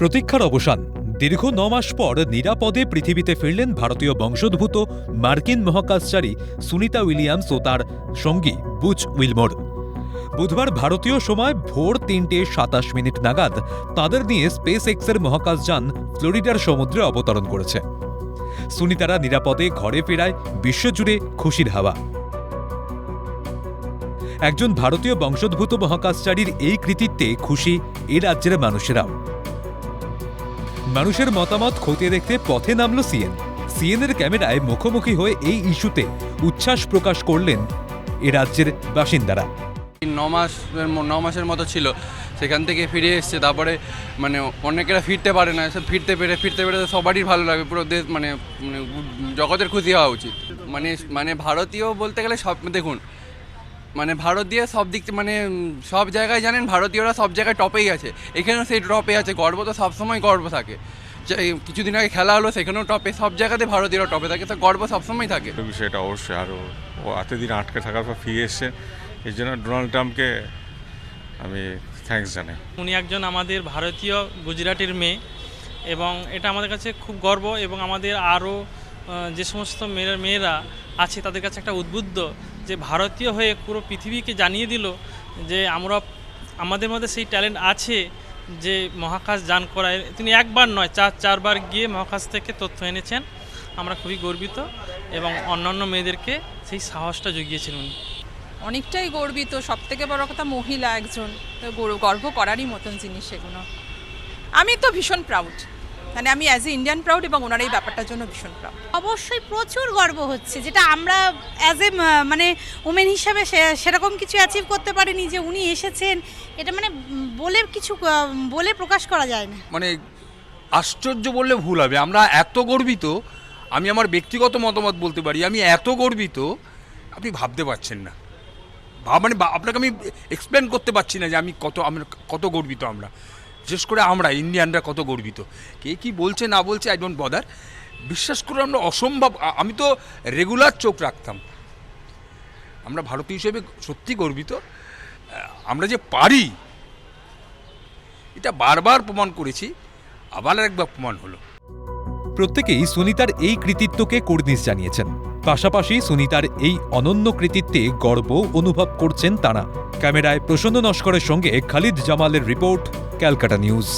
প্রতীক্ষার অবসান। দীর্ঘ 9 মাস পর নিরাপদে পৃথিবীতে ফিরলেন ভারতীয় বংশোদ্ভূত মার্কিন মহাকাশচারী সুনিতা উইলিয়ামস ও তার সঙ্গী বুচ উইলমোর। বুধবার ভারতীয় সময় ভোর 3:27 নাগাদ তাদের নিয়ে স্পেস এক্সের মহাকাশযান ফ্লোরিডার সমুদ্রে অবতরণ করেছে। সুনিতারা নিরাপদে ঘরে ফেরায় বিশ্বজুড়ে খুশির হাওয়া। একজন ভারতীয় বংশোদ্ভূত মহাকাশচারীর এই কৃতিত্বে খুশি এ রাজ্যের মানুষেরাও। মানুষের মতামত খতিয়ে দেখতে পথে নামল সিএনের ক্যামেরায় মুখোমুখি হয়ে এই ইস্যুতে উচ্ছ্বাস প্রকাশ করলেন এ রাজ্যের বাসিন্দারা। 9 মাসের মতো ছিল, সেখান থেকে ফিরে এসছে। তারপরে অনেকেরা ফিরতে পারে না, ফিরতে পেরে সবারই ভালো লাগে। পুরো দেশ জগতের খুশি হওয়া উচিত। ভারতীয় বলতে গেলে সব দেখুন, ভারত দিয়ে সব দিক সব জায়গায় জানেন ভারতীয়রা সব জায়গায় টপেই আছে। এখানেও সেই টপে আছে। গর্ব তো সবসময় গর্ব থাকে। কিছুদিন আগে খেলা হলো, সেখানেও টপে। সব জায়গাতে ভারতীয়রা টপে থাকে, তো গর্ব সবসময় থাকে। বিষয়টা অবশ্যই, আরও ও এতদিন আটকে থাকার পর ফিরে এসছে, এই জন্য ডোনাল্ড ট্রাম্পকে আমি থ্যাঙ্কস জানাই। উনি একজন আমাদের ভারতীয় গুজরাটের মেয়ে, এবং এটা আমাদের কাছে খুব গর্ব। এবং আমাদের আরও যে সমস্ত মেয়েরা আছে তাদের কাছে একটা উদ্বুদ্ধ, যে ভারতীয় হয়ে পুরো পৃথিবীকে জানিয়ে দিল যে আমাদের মধ্যে সেই ট্যালেন্ট আছে যে মহাকাশ যান করায়। তিনি একবার নয়, 4বার গিয়ে মহাকাশ থেকে তথ্য এনেছেন। আমরা খুবই গর্বিত, এবং অন্যান্য মেয়েদেরকে সেই সাহসটা জুগিয়েছেন উনি। অনেকটাই গর্বিত। সবথেকে বড় কথা মহিলা একজন, গর্ব করারই মতন জিনিস এগুলো। আমি তো ভীষণ প্রাউড, আমি অ্যাজ এ ইন্ডিয়ান প্রাউড, এবং ওনার এই ব্যাপারটার জন্য ভীষণ প্রাউড। অবশ্যই প্রচুর গর্ব হচ্ছে, যেটা আমরা অ্যাজ এ ওমেন হিসাবে সেরকম কিছু অ্যাচিভ করতে পারিনি, যে উনি এসেছেন। এটা বলে প্রকাশ করা যায় না। আশ্চর্য বললে ভুল হবে। আমরা এত গর্বিত, আমি আমার ব্যক্তিগত মতামত বলতে পারি, আমি এত গর্বিত আপনি ভাবতে পারছেন না। আপনাকে আমি এক্সপ্লেন করতে পারছি না যে আমরা কত গর্বিত। আমরা বিশেষ করে আমরা ইন্ডিয়ানরা কত গর্বিত। কে কি বলছে না বলছে, আই ডোন্ট বদার। বিশ্বাস করে আমরা অসম্ভব। আমি তো রেগুলার চোখ রাখতাম। আমরা ভারতীয় হিসেবে সত্যি গর্বিত। আমরা যে পারি, এটা বারবার প্রমাণ করেছি, আবার একবার প্রমাণ হলো। প্রত্যেকেই সুনিতার এই কৃতিত্বকে কুর্নিশ জানিয়েছেন। পাশাপাশি সুনিতার এই অনন্য কৃতিত্বে গর্ব অনুভব করছেন তাঁরা। ক্যামেরায় প্রসন্ন নস্করের সঙ্গে খালিদ জামালের রিপোর্ট, ক্যালকাটা নিউজ।